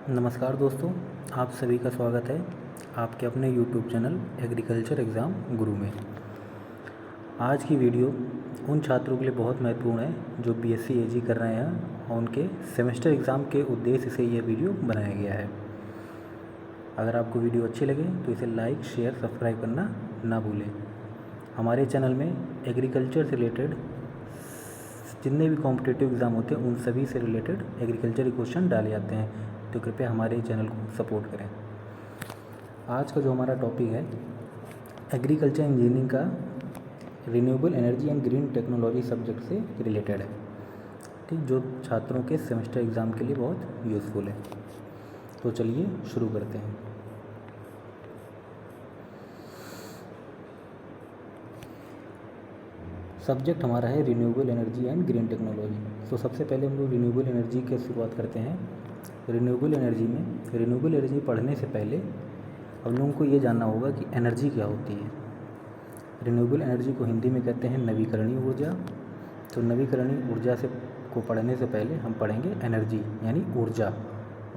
नमस्कार दोस्तों, आप सभी का स्वागत है आपके अपने YouTube चैनल एग्रीकल्चर एग्ज़ाम गुरु में। आज की वीडियो उन छात्रों के लिए बहुत महत्वपूर्ण है जो BSc AG कर रहे हैं और उनके सेमेस्टर एग्ज़ाम के उद्देश्य से यह वीडियो बनाया गया है। अगर आपको वीडियो अच्छी लगे तो इसे लाइक, शेयर, सब्सक्राइब करना ना भूलें। हमारे चैनल में एग्रीकल्चर से रिलेटेड जितने भी कॉम्पिटिटिव एग्ज़ाम होते हैं उन सभी से रिलेटेड एग्रीकल्चर के क्वेश्चन डाले जाते हैं, तो कृपया हमारे चैनल को सपोर्ट करें। आज का जो हमारा टॉपिक है एग्रीकल्चर इंजीनियरिंग का renewable energy and green technology subject से रिलेटेड है, ठीक, जो छात्रों के सेमेस्टर एग्ज़ाम के लिए बहुत यूज़फुल है। तो चलिए शुरू करते हैं। सब्जेक्ट हमारा है renewable energy and green technology. तो सबसे पहले हम लोग रिन्यूएबल एनर्जी की शुरुआत करते हैं। रिन्यूएबल एनर्जी पढ़ने से पहले हम लोगों को ये जानना होगा कि एनर्जी क्या होती है। रिन्यूएबल एनर्जी को हिंदी में कहते हैं नवीकरणीय ऊर्जा। तो नवीकरणीय ऊर्जा से को पढ़ने से पहले हम पढ़ेंगे एनर्जी यानी ऊर्जा।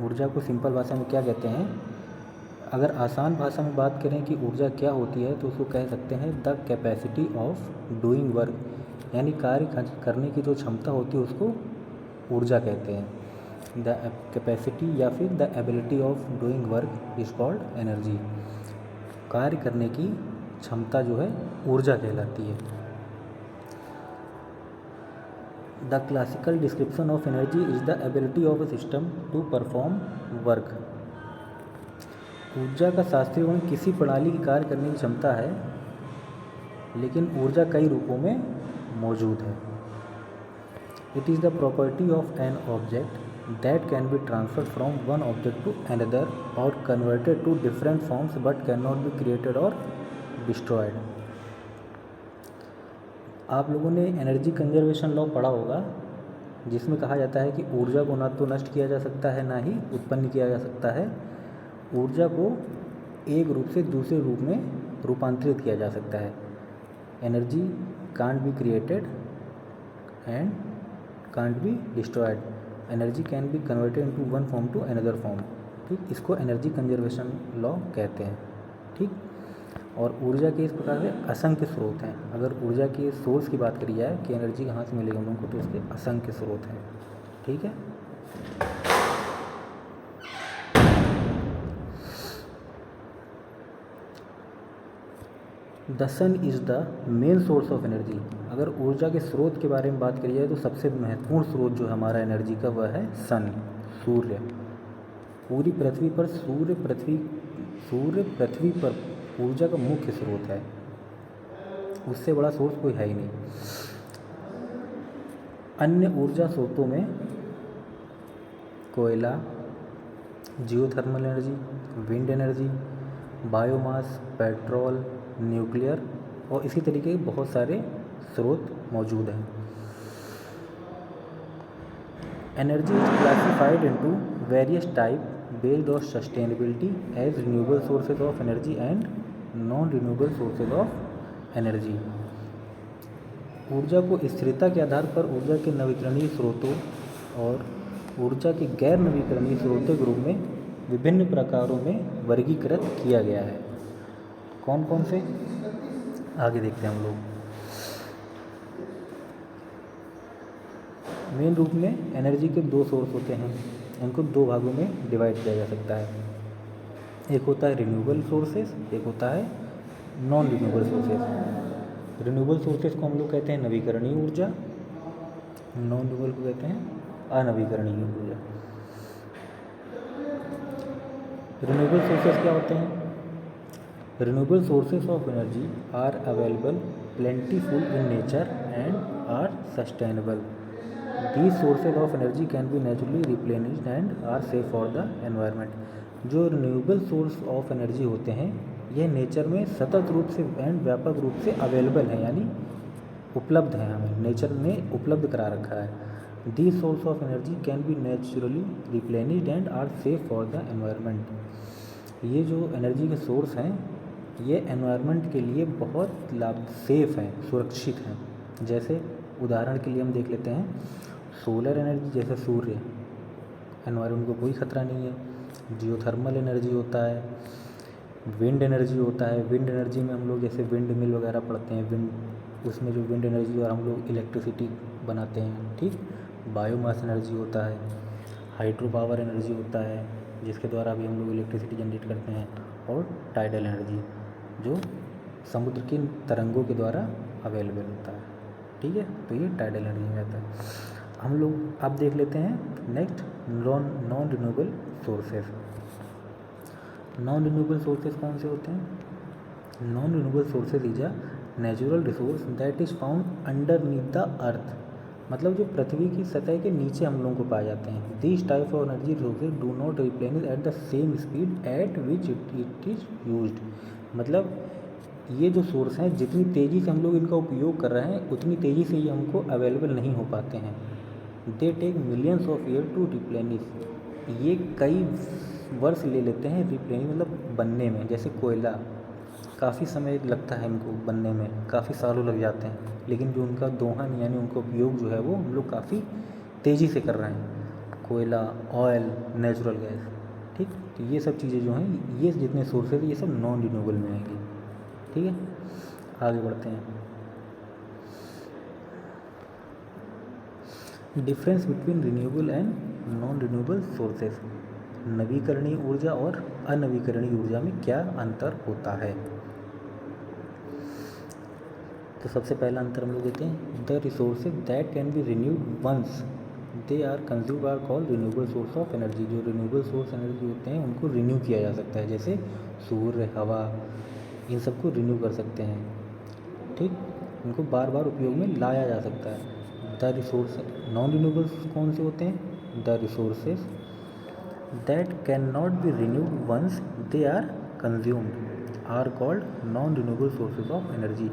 ऊर्जा को सिंपल भाषा में क्या कहते हैं? अगर आसान भाषा में बात करें कि ऊर्जा क्या होती है तो उसको कह सकते हैं the capacity of doing work, यानी कार्य करने की जो क्षमता होती है उसको ऊर्जा कहते हैं। द कैपेसिटी या फिर the ability of doing work is called energy. कार्य करने की क्षमता जो है ऊर्जा कहलाती है। The classical description of energy is the ability of a system to perform work. ऊर्जा का शास्त्रीय वर्ण किसी प्रणाली की कार्य करने की क्षमता है, लेकिन ऊर्जा कई रूपों में मौजूद है। It is the property of an object that can be transferred from one object to another और converted to different forms but can not be created और डिस्ट्रॉयड। आप लोगों ने एनर्जी कंजर्वेशन लॉ पढ़ा होगा, जिसमें कहा जाता है कि ऊर्जा को ना तो नष्ट किया जा सकता है ना ही उत्पन्न किया जा सकता है। ऊर्जा को एक रूप से दूसरे रूप में रूपांतरित किया जा सकता है। Energy can't be created and can't be destroyed. Energy can be converted into one form to another form, ठीक, इसको एनर्जी कंजर्वेशन लॉ कहते हैं, ठीक। और ऊर्जा के इस प्रकार से असंख्य स्रोत हैं। अगर ऊर्जा के सोर्स की बात करी जाए कि एनर्जी कहाँ से मिलेगी हम लोगों को, तो इसके असंख्य स्रोत हैं, ठीक है। The sun is the main source of energy. अगर ऊर्जा के स्रोत के बारे में बात करी जाए तो सबसे महत्वपूर्ण स्रोत जो है हमारा एनर्जी का वह है सन, सूर्य। पूरी पृथ्वी पर सूर्य पृथ्वी पर ऊर्जा का मुख्य स्रोत है, उससे बड़ा सोर्स कोई है ही नहीं। अन्य ऊर्जा स्रोतों में कोयला, geothermal energy, wind energy, biomass, petrol, nuclear और इसी तरीके के बहुत सारे स्रोत मौजूद हैं। Energy is classified into various type based on sustainability as renewable sources of energy and non renewable sources of energy. ऊर्जा को स्थिरता के आधार पर ऊर्जा के नवीकरणीय स्रोतों और ऊर्जा के गैर नवीकरणीय स्रोतों के रूप में विभिन्न प्रकारों में वर्गीकृत किया गया है। कौन कौन से, आगे देखते हैं हम लोग। मेन रूप में एनर्जी के दो सोर्स होते हैं, इनको दो भागों में डिवाइड किया जा सकता है। एक होता है रिन्यूएबल सोर्सेज, एक होता है non renewable sources. Renewable sources को हम लोग कहते हैं नवीकरणीय ऊर्जा, नॉन रिन्यूएबल को कहते हैं अनवीकरणीय ऊर्जा। रिन्यूएबल सोर्सेज क्या होते हैं? Renewable sources of energy are available, plentiful in nature and are sustainable. These sources of energy can be naturally replenished and are safe for the environment. जो रिन्यूएबल सोर्स ऑफ एनर्जी होते हैं यह nature में सतत रूप से and व्यापक रूप से अवेलेबल है, यानी उपलब्ध है, हमें नेचर ने उपलब्ध करा रखा है। These sources of energy can be naturally replenished and are safe for the environment. ये जो एनर्जी के सोर्स हैं ये एनवायरनमेंट के लिए बहुत सेफ हैं, सुरक्षित हैं। जैसे उदाहरण के लिए हम देख लेते हैं सोलर एनर्जी, जैसे सूर्य, एनवायरनमेंट को कोई खतरा नहीं है। जियोथर्मल एनर्जी होता है, विंड एनर्जी होता है। विंड एनर्जी में हम लोग जैसे विंड मिल वगैरह पढ़ते हैं, विंड उसमें जो विंड एनर्जी और हम लोग इलेक्ट्रिसिटी बनाते हैं, ठीक। बायोमास एनर्जी होता है, हाइड्रो पावर एनर्जी होता है जिसके द्वारा भी हम लोग इलेक्ट्रिसिटी जनरेट करते हैं, और टाइडल एनर्जी जो समुद्र की तरंगों के द्वारा अवेलेबल होता है, ठीक है। तो ये टाइडल एनर्जी में आता है। हम लोग अब देख लेते हैं next non renewable sources. Non renewable sources कौन से होते हैं? Non renewable sources is a natural resource that is found underneath the earth, मतलब जो पृथ्वी की सतह के नीचे हम लोगों को पाए जाते हैं। This type of energy resources do not replenish at the same speed at which it is used, मतलब ये जो सोर्स हैं जितनी तेज़ी से हम लोग इनका उपयोग कर रहे हैं उतनी तेज़ी से ये हमको अवेलेबल नहीं हो पाते हैं। They take millions of year to replenish, ये कई वर्ष ले लेते हैं रिप्लेनिश मतलब बनने में। जैसे कोयला काफ़ी समय लगता है इनको बनने में, काफ़ी सालों लग जाते हैं, लेकिन जो उनका दोहन यानी उनका उपयोग जो है वो हम लोग काफ़ी तेज़ी से कर रहे हैं। कोयला, ऑयल, नेचुरल गैस, ठीक। तो ये सब चीज़ें जो हैं, ये जितने सोर्सेज ये सब नॉन रिन्यूएबल में आएंगी, ठीक है। आगे बढ़ते हैं। Difference between renewable and non renewable sources, नवीकरणीय ऊर्जा और अनवीकरणीय ऊर्जा में क्या अंतर होता है? तो सबसे पहला अंतर हम लोग देते हैं, the resources that can be renewed once they are consumed are called renewable source of energy. जो रिन्यूएबल सोर्स एनर्जी होते हैं उनको रिन्यू किया जा सकता है, जैसे सूर्य, हवा, इन सबको रिन्यू कर सकते हैं, ठीक। उनको बार बार उपयोग में लाया जा सकता है। द रिसोर्स नॉन रिन्यूएबल्स कौन से होते हैं? The resources that can not be renewed once they are consumed are called non renewable sources of energy.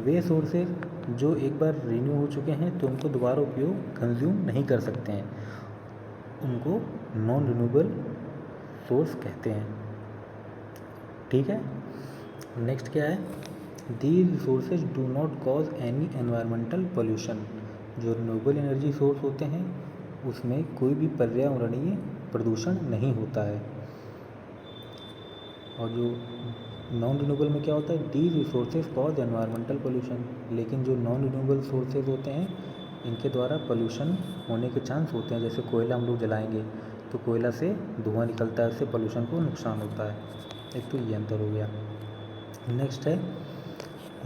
वे सोर्सेज जो एक बार रिन्यू हो चुके हैं तो उनको दोबारा उपयोग कंज्यूम नहीं कर सकते हैं, उनको नॉन रिन्यूएबल सोर्स कहते हैं, ठीक है। नेक्स्ट क्या है? These resources do not cause any environmental pollution. जो रिन्यूएबल एनर्जी सोर्स होते हैं उसमें कोई भी पर्यावरणीय प्रदूषण नहीं होता है। और जो नॉन रिन्यूएबल में क्या होता है? These resources cause environmental pollution. लेकिन जो नॉन रिन्यूएबल सोर्सेज होते हैं इनके द्वारा पोल्यूशन होने के चांस होते हैं। जैसे कोयला हम लोग जलाएंगे तो कोयला से धुआं निकलता है, उससे पोल्यूशन को नुकसान होता है। एक तो ये अंतर हो गया। नेक्स्ट है,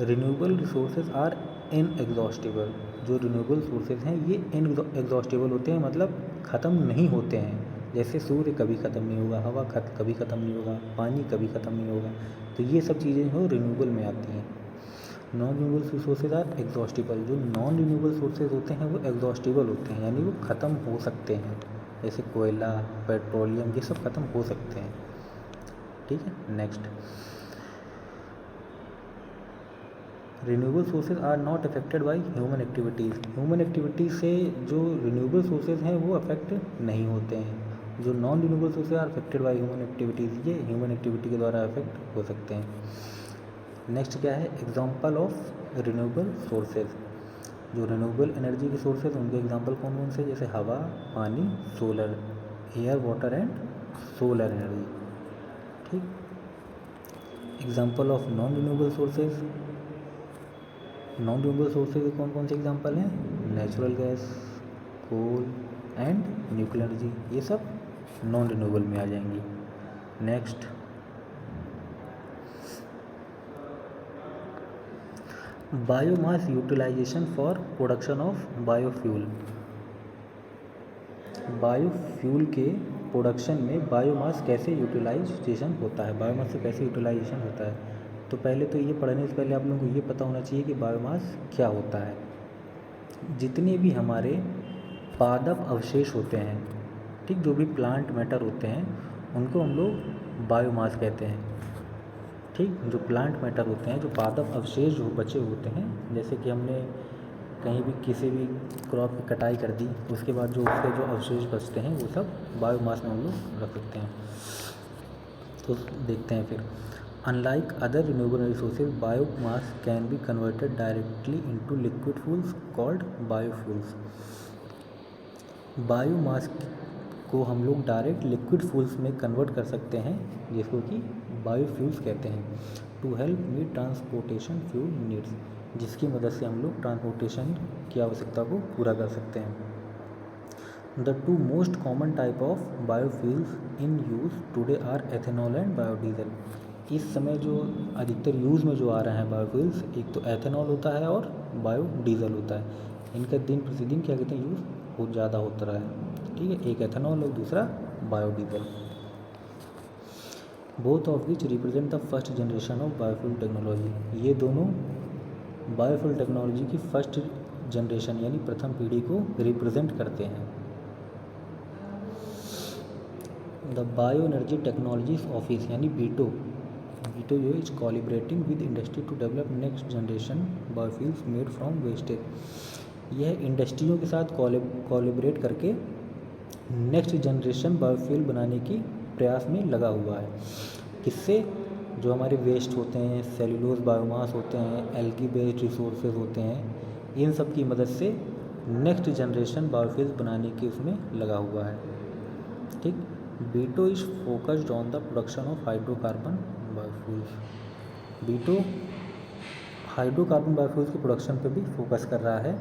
रिन्यूएबल रिसोर्सेज आर इनएग्जॉस्टिबल। जो रिन्यूएबल सोर्सेज हैं ये इनएग्जॉस्टिबल होते हैं, मतलब ख़त्म नहीं होते हैं। जैसे सूर्य कभी ख़त्म नहीं होगा, हवा कभी ख़त्म नहीं होगा, पानी कभी ख़त्म नहीं होगा। तो ये सब चीज़ें जो रिन्यूएबल में आती हैं। Non renewable sources are exhaustible. जो नॉन रिन्यूएबल सोर्सेज होते हैं वो एग्जॉस्टिबल होते हैं, यानी वो ख़त्म हो सकते हैं। जैसे कोयला, पेट्रोलियम, ये सब ख़त्म हो सकते हैं, ठीक है। Next, renewable sources are not affected by human activities. Human activities से जो रिन्यूएबल सोर्सेज हैं वो अफेक्ट नहीं होते हैं। जो non renewable sources are affected by human activities, ये ह्यूमन एक्टिविटी के द्वारा अफेक्ट हो सकते हैं। नेक्स्ट क्या है? Example of renewable sources. जो रिन्यूएबल एनर्जी के सोर्सेज उनके एग्जाम्पल कौन कौन से? जैसे हवा, पानी, solar, air, water and solar energy, ठीक। Example of non renewable sources, non renewable sources के कौन कौन से एग्जाम्पल हैं? Natural gas, coal and nuclear energy, ये सब नॉन रिन्यूएबल में आ जाएंगी। Next, biomass utilization for production of biofuel. Biofuel के प्रोडक्शन में बायोमास कैसे यूटिलाइजेशन होता है, बायोमास से कैसे यूटिलाइजेशन होता है? तो पहले तो ये पढ़ने से पहले आप लोगों को ये पता होना चाहिए कि बायोमास क्या होता है। जितने भी हमारे पादप अवशेष होते हैं, ठीक, जो भी प्लांट मैटर होते हैं उनको हम लोग बायोमास कहते हैं, ठीक। जो प्लांट मैटर होते हैं, जो पादप अवशेष जो बचे होते हैं, जैसे कि हमने कहीं भी किसी भी क्रॉप की कटाई कर दी, उसके बाद जो उसके जो अवशेष बचते हैं वो सब बायोमास में हम लोग रख सकते हैं। तो देखते हैं फिर, unlike other renewable resources biomass can be converted directly into liquid fuels called biofuels. Biomass को हम लोग डायरेक्ट लिक्विड फ्यूल्स में कन्वर्ट कर सकते हैं, जिसको कि बायोफ्यूल्स कहते हैं, to help meet transportation fuel needs, जिसकी मदद से हम लोग ट्रांसपोर्टेशन की आवश्यकता को पूरा कर सकते हैं। The two most common type of biofuels in use today are ethanol and biodiesel. इस समय जो अधिकतर यूज़ में जो आ रहे हैं बायोफ्यूल्स, एक तो एथेनॉल होता है और बायोडीजल होता है। इनका दिन प्रतिदिन क्या कहते हैं यूज़ बहुत ज़्यादा होता रहा है, ठीक है। एक एथेनॉल और दूसरा biodiesel. Both of which represent the first generation of biofuel technology. ये दोनों बायोफ्यूल टेक्नोलॉजी की फर्स्ट जनरेशन यानी प्रथम पीढ़ी को रिप्रेजेंट करते हैं। The bio energy technologies office यानी बीटो जो is collaborating with industry to develop next generation biofuels made from wastage. यह इंडस्ट्रियों के साथ कोलैबोरेट करके नेक्स्ट जनरेशन बायोफ्यूल बनाने की प्रयास में लगा हुआ है। किससे? जो हमारे वेस्ट होते हैं, सेलुलोज बायोमास होते हैं, एल्गी बेस्ड रिसोर्सेज होते हैं, इन सब की मदद से नेक्स्ट जनरेशन बायोफ्यूल्स बनाने की उसमें लगा हुआ है, ठीक। BETO is focused on the production of hydrocarbon biofuels. BETO hydrocarbon biofuels की प्रोडक्शन पे भी फोकस कर रहा है,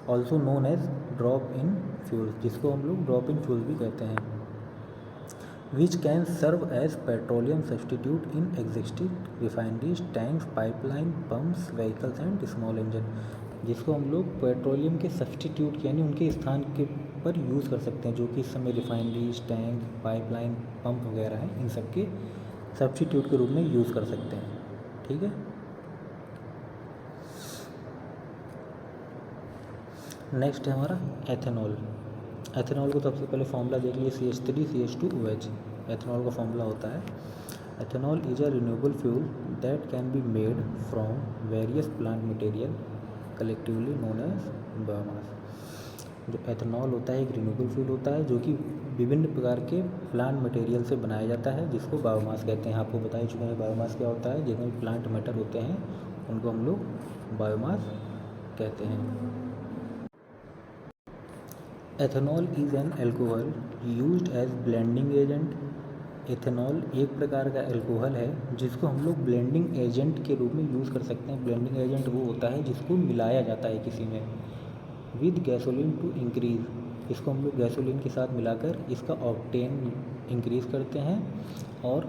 also known as drop in fuels, जिसको हम लोग ड्रॉप इन फ्यूल्स भी कहते हैं, which can serve as petroleum substitute in existing refineries, tanks, pipeline, pumps, vehicles and small engine, जिसको हम लोग पेट्रोलियम के सब्सटीट्यूट यानी उनके स्थान के पर यूज़ कर सकते हैं, जो कि इस समय रिफाइनरीज, टैंक, पाइपलाइन, पंप वगैरह हैं, इन सब के सब्सटीट्यूट के रूप में यूज़ कर सकते हैं, ठीक है। नेक्स्ट है हमारा एथेनॉल। एथेनॉल को सबसे पहले फॉर्मूला देख लिए, CH3CH2OH एथेनॉल का फॉर्मूला होता है। Ethanol is a renewable fuel that can be made from various plant material collectively known as biomass. जो एथेनॉल होता है एक रिन्यूएबल फ्यूल होता है जो कि विभिन्न प्रकार के प्लांट मटेरियल से बनाया जाता है, जिसको बायोमास कहते हैं। आपको बता ही चुका है बायोमास क्या होता है। जितने भी प्लांट मैटर होते हैं उनको हम लोग बायोमास कहते हैं। Ethanol is an alcohol used as blending agent. Ethanol एक प्रकार का एल्कोहल है जिसको हम लोग ब्लेंडिंग एजेंट के रूप में यूज़ कर सकते हैं। ब्लेंडिंग एजेंट वो होता है जिसको मिलाया जाता है किसी में, विद गैसोलीन टू इंक्रीज़। इसको हम लोग गैसोलीन के साथ मिलाकर इसका ऑक्टेन इंक्रीज़ करते हैं और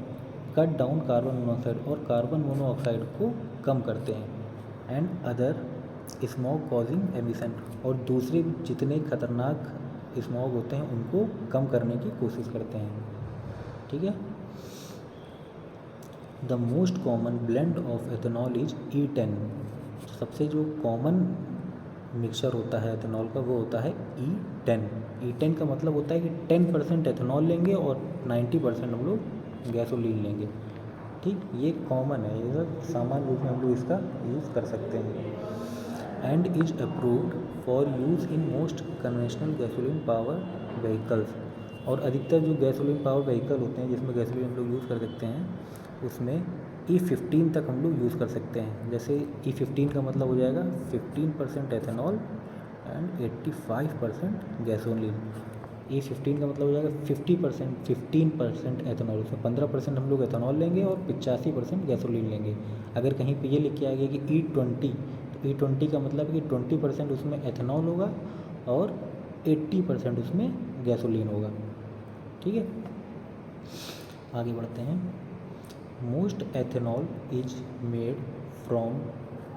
कट डाउन कार्बन मोनोऑक्साइड और कार्बन मोनोऑक्साइड को कम करते हैं, and other smog causing emission, और दूसरे जितने खतरनाक स्मॉग होते हैं उनको कम करने की कोशिश करते हैं, ठीक है। The most common blend of ethanol is E10। सबसे जो कॉमन मिक्सचर होता है एथेनॉल का वो होता है E10। E10 का मतलब होता है कि 10% एथेनॉल लेंगे और 90% हम लोग गैसोलीन लेंगे, ठीक। ये कॉमन है, ये सब सामान्य रूप में हम लोग इसका यूज़ कर सकते हैं। And is approved for use in most conventional gasoline power vehicles. और अधिकतर जो गैसोलीन पावर व्हीकल होते हैं जिसमें गैसोलीन हम लोग यूज़ कर सकते हैं उसमें E15 तक हम लोग यूज़ कर सकते हैं। जैसे E15 का मतलब हो जाएगा 15% एथेनॉल एंड 85% गैसोलीन। E15 का मतलब हो जाएगा 15% एथेनॉल, उसमें 15% हम लोग एथेनॉल लेंगे और 85% गैसोलीन लेंगे। अगर कहीं पे ये लिख के आ गया कि E20, तो E20 का मतलब कि 20% उसमें एथेनॉल होगा और 80% उसमें गैसोलीन होगा, ठीक है। आगे बढ़ते हैं। Most ethanol is made from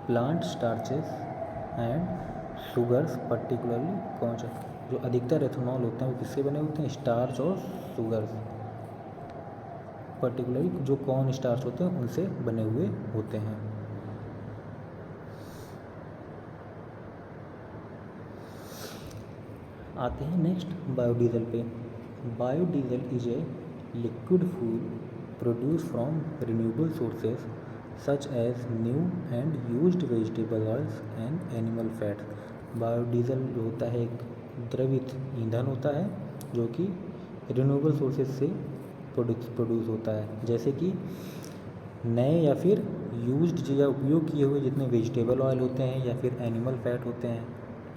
plant starches and sugars, particularly कौन सा, जो अधिकतर एथेनॉल होते हैं वो किससे बने होते हैं? स्टार्च और शुगर्स, पर्टिकुलरली जो कॉर्न स्टार्च होते हैं उनसे बने हुए होते हैं। आते हैं नेक्स्ट बायोडीजल पे। Biodiesel is a liquid fuel produce from renewable sources such as new and used vegetable oils and animal fats. Biodiesel जो होता है एक द्रवित ईंधन होता है जो कि रिन्यूएबल सोर्सेज से प्रोड्यूस होता है, जैसे कि नए या फिर यूज्ड या उपयोग किए हुए जितने वेजिटेबल ऑयल होते हैं या फिर एनिमल फैट होते हैं,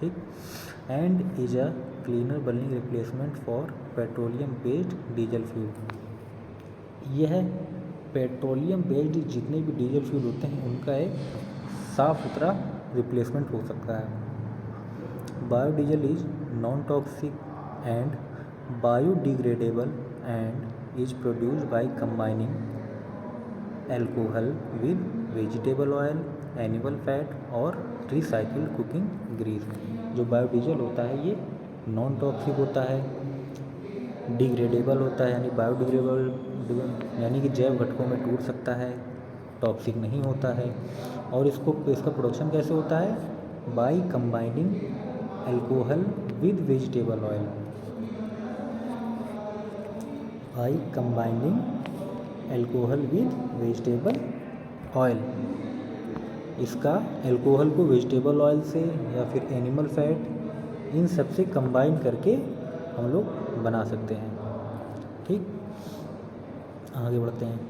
ठीक। and is a cleaner burning replacement for petroleum based diesel fuel। यह पेट्रोलियम बेस्ड जितने भी डीजल फ्यूल होते हैं उनका एक साफ़ सुथरा रिप्लेसमेंट हो सकता है। Biodiesel is non toxic and biodegradable and is produced by combining alcohol with vegetable oil, animal fat और रिसाइकिल्ड कुकिंग ग्रीस। जो बायोडीजल होता है ये नॉन टॉक्सिक होता है, डिग्रेडेबल होता है यानी बायोडिग्रेडेबल यानी कि जैव घटकों में टूट सकता है, टॉक्सिक नहीं होता है। और इसका प्रोडक्शन कैसे होता है? By combining alcohol with vegetable oil, by combining alcohol with vegetable oil. इसका एल्कोहल को वेजिटेबल ऑयल से या फिर एनिमल फैट इन सब से कंबाइन करके हम लोग बना सकते हैं। ठीक, आगे बढ़ते हैं।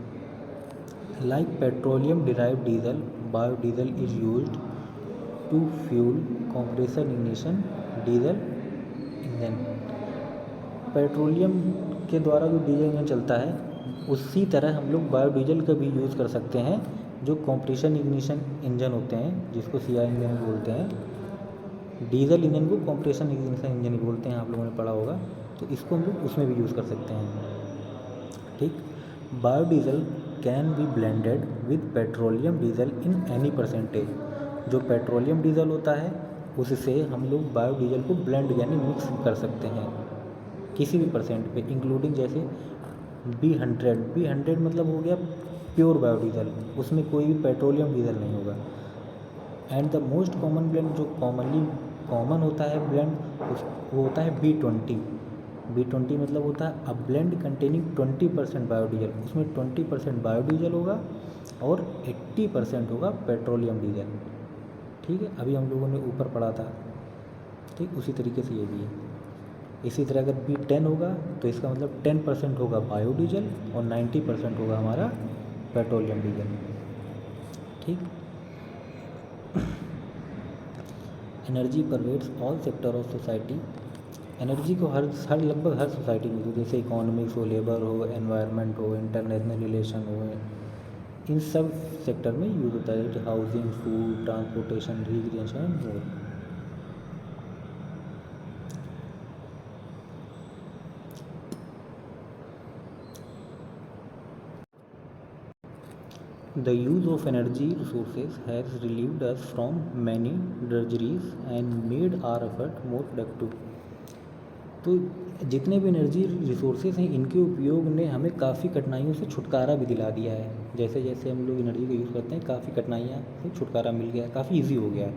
Like petroleum derived diesel, biodiesel is used to fuel compressor ignition diesel engine. Petroleum के द्वारा जो डीजल इंजन चलता है उसी तरह हम लोग बायोडीजल का भी यूज़ कर सकते हैं। जो कंप्रेशन इग्निशन इंजन होते हैं जिसको सीआई इंजन बोलते हैं, डीजल इंजन को कंप्रेशन इग्निशन इंजन ही बोलते हैं, आप लोगों ने पढ़ा होगा। तो इसको हम लोग उसमें भी यूज़ कर सकते हैं। ठीक, biodiesel can be blended with petroleum diesel in any percentage. जो पेट्रोलियम डीजल होता है उससे हम लोग बायोडीजल को ब्लेंड यानी मिक्स कर सकते हैं किसी भी परसेंट पे, इंक्लूडिंग जैसे B100 मतलब हो गया प्योर बायोडीजल, उसमें कोई भी पेट्रोलियम डीजल नहीं होगा। And the most common blend जो कॉमन होता है ब्लेंड वो होता है B20 मतलब होता है अ ब्लेंड कंटेनिंग 20% बायोडीजल। उसमें 20% बायोडीजल होगा और 80% होगा पेट्रोलियम डीजल। ठीक है, अभी हम लोगों ने ऊपर पढ़ा था। ठीक, उसी तरीके से ये भी है। इसी तरह अगर B10 होगा तो इसका मतलब 10% होगा बायोडीजल और 90% होगा हमारा पेट्रोलियम डीजल। ठीक, energy pervades all sector of society. Energy को लगभग हर सोसाइटी में, जैसे इकोनॉमिक्स हो, लेबर हो, एनवायरनमेंट हो, इंटरनेशनल रिलेशन हो, इन सब सेक्टर में यूज़ होता है, जैसे housing, food, transportation, recreation and more. The use of energy resources has relieved us from many drudgeries and made our effort more productive। तो जितने भी एनर्जी रिसोर्सेज हैं इनके उपयोग ने हमें काफ़ी कठिनाइयों से छुटकारा भी दिला दिया है। जैसे जैसे हम लोग एनर्जी का यूज़ करते हैं काफ़ी कठिनाइयाँ से छुटकारा मिल गया है, काफ़ी इजी हो गया है।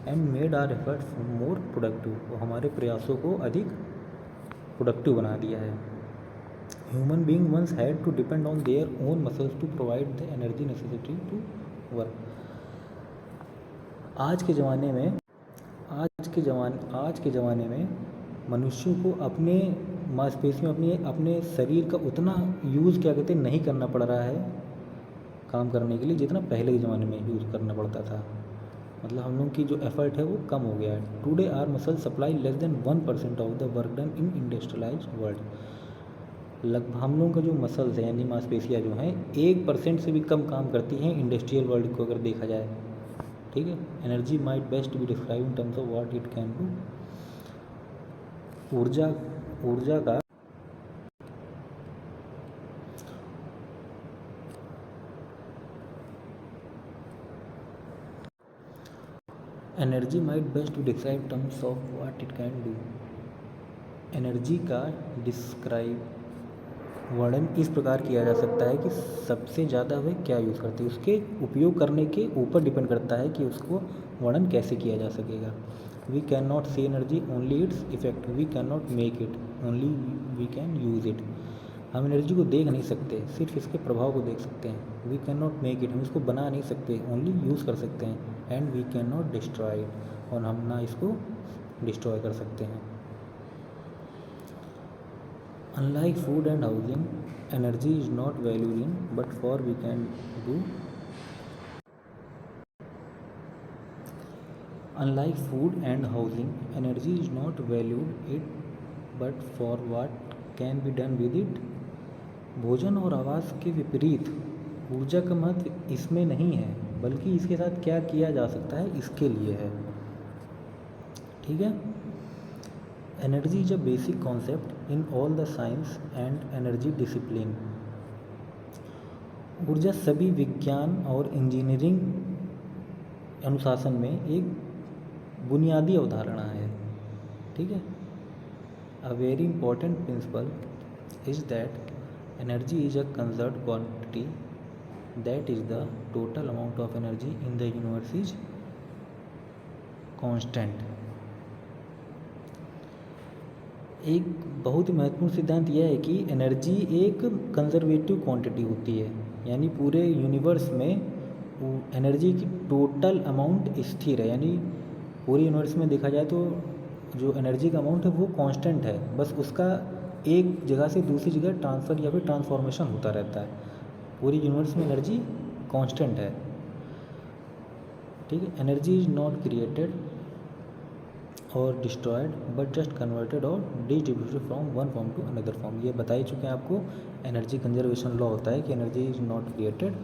And made our efforts more productive, वो हमारे प्रयासों को अधिक प्रोडक्टिव बना दिया है। Human being once had to depend on their own muscles to provide the energy necessity to work. आज के ज़माने में मनुष्यों को अपने मांसपेशियों अपने शरीर का उतना यूज़ क्या कहते हैं नहीं करना पड़ रहा है काम करने के लिए जितना पहले के ज़माने में यूज़ करना पड़ता था। मतलब हम लोग की जो एफर्ट है वो कम हो गया है। Today our muscle supply less than 1% of the work done in industrialize world. लगभग हम लोगों का जो मसल्स है यानी मांसपेशियाँ जो हैं 1% से भी कम काम करती हैं इंडस्ट्रियल वर्ल्ड को अगर देखा जाए। ठीक है, energy might best be describe in terms of what it can do. ऊर्जा का energy might best to describe terms of what it can do. Energy का वर्णन इस प्रकार किया जा सकता है कि सबसे ज़्यादा वह क्या यूज़ करती है, उसके उपयोग करने के ऊपर डिपेंड करता है कि उसको वर्णन कैसे किया जा सकेगा। We can not see energy only its effect, we can not make it only we can use it. हम एनर्जी को देख नहीं सकते, सिर्फ इसके प्रभाव को देख सकते हैं। We can not make it, हम इसको बना नहीं सकते, ओनली यूज़ कर सकते हैं। And we can not destroy it, और हम ना इसको डिस्ट्रॉय कर सकते हैं। Unlike food and housing, energy is not valued in, but for unlike food and housing, energy is not valued it but for what can be done with it. भोजन और आवास के विपरीत ऊर्जा का महत्व इसमें नहीं है, बल्कि इसके साथ क्या किया जा सकता है इसके लिए है। ठीक है। Energy is a basic concept in all the science and energy discipline. ऊर्जा सभी विज्ञान और इंजीनियरिंग अनुशासन में एक बुनियादी अवधारणा है। ठीक है। A very important principle is that energy is a conserved quantity, that is the total amount of energy in the universe is constant. एक बहुत ही महत्वपूर्ण सिद्धांत यह है कि एनर्जी एक कंजर्वेटिव क्वांटिटी होती है, यानी पूरे यूनिवर्स में एनर्जी की टोटल अमाउंट स्थिर है। यानी पूरे यूनिवर्स में देखा जाए तो जो एनर्जी का अमाउंट है वो कांस्टेंट है, बस उसका एक जगह से दूसरी जगह ट्रांसफ़र या फिर ट्रांसफॉर्मेशन होता रहता है। पूरी यूनिवर्स में एनर्जी कांस्टेंट है। ठीक है। एनर्जी इज नॉट क्रिएटेड और डिस्ट्रॉयड बट जस्ट कन्वर्टेड और distributed from one form to another form. ये बता ही चुके हैं आपको। एनर्जी कंजर्वेशन लॉ होता है कि एनर्जी इज नॉट क्रिएटेड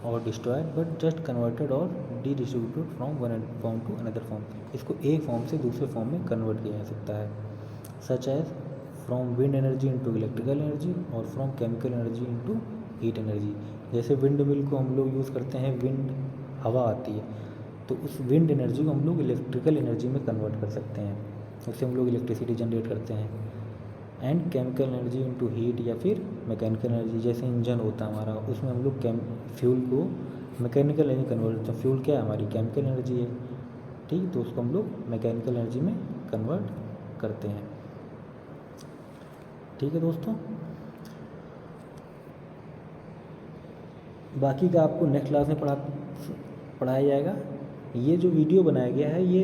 और डिस्ट्रॉयड बट जस्ट कन्वर्टेड और distributed from one form to another form. इसको एक फॉर्म से दूसरे फॉर्म में कन्वर्ट किया जा सकता है, such as from wind energy into electrical energy और from chemical energy into heat energy. जैसे विंड मिल को हम लोग यूज़ करते हैं, विंड हवा आती है, तो उस विंड एनर्जी को हम लोग इलेक्ट्रिकल एनर्जी में कन्वर्ट कर सकते हैं, उससे हम लोग इलेक्ट्रिसिटी जनरेट करते हैं। And chemical energy into heat या फिर मैकेनिकल एनर्जी, जैसे इंजन होता है हमारा, उसमें हम लोग फ्यूल को मैकेनिकल एनर्जी कन्वर्ट करते हैं। फ्यूल क्या है, हमारी केमिकल एनर्जी है। ठीक, तो उसको हम लोग मैकेनिकल एनर्जी में कन्वर्ट करते हैं। ठीक है दोस्तों, बाकी का आपको नेक्स्ट क्लास में पढ़ाया जाएगा। ये जो वीडियो बनाया गया है ये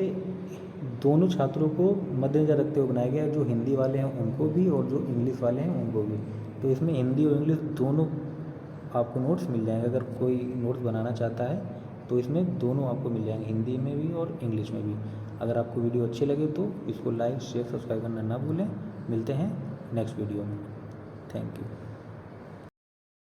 दोनों छात्रों को मद्देनज़र रखते हुए बनाया गया है, जो हिंदी वाले हैं उनको भी और जो इंग्लिश वाले हैं उनको भी। तो इसमें हिंदी और इंग्लिश दोनों आपको नोट्स मिल जाएंगे। अगर कोई नोट्स बनाना चाहता है तो इसमें दोनों आपको मिल जाएंगे, हिंदी में भी और इंग्लिश में भी। अगर आपको वीडियो अच्छी लगे तो इसको लाइक शेयर सब्सक्राइब करना ना भूलें। मिलते हैं नेक्स्ट वीडियो में। Thank you.